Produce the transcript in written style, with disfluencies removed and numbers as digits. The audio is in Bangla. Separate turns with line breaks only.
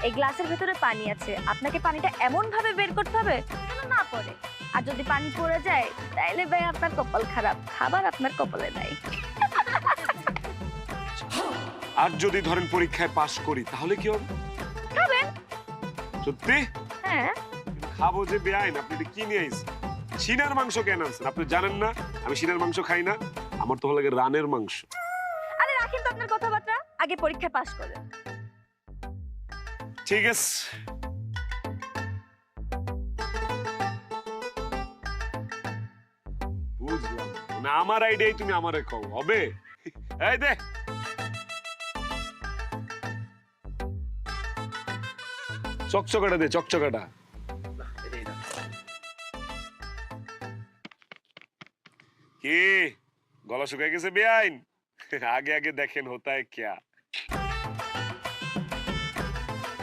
এই গ্লাসের ভেতরে পানি আছে, আপনাকে পানিটা এমন ভাবে বের করতে হবে যেন না পড়ে। আর যদি পানি পড়ে যায় তাইলে ভাই আপনার কপাল খারাপ, খাবার আপনার কপালে নাই।
আর যদি ধরেন পরীক্ষায় পাশ করি তাহলে কি হবে?
খাবেন?
সত্যি?
হ্যাঁ।
খাবো যে বেআইন, আপনি এটা কি নিয়ে আইছেন? সিনার মাংস কেন আনছেন? আপনি জানেন না আমি সিনার মাংস খাই না, আমার তো ভালো লাগে রানের মাংস।
আরে রাখেন তো আপনার কথাবার্তা, আগে পরীক্ষায় পাশ করেন।
ঠিক আছে। বুঝলাম, মানে আমার আইডিয়াই তুমি আমারে কও হবে? এই দে চকচকাটা, দে চকচকাটা। কি গলা শুকায় গেছে বেআইন? আগে আগে দেখেন হোতা হ্যায় ক্যা।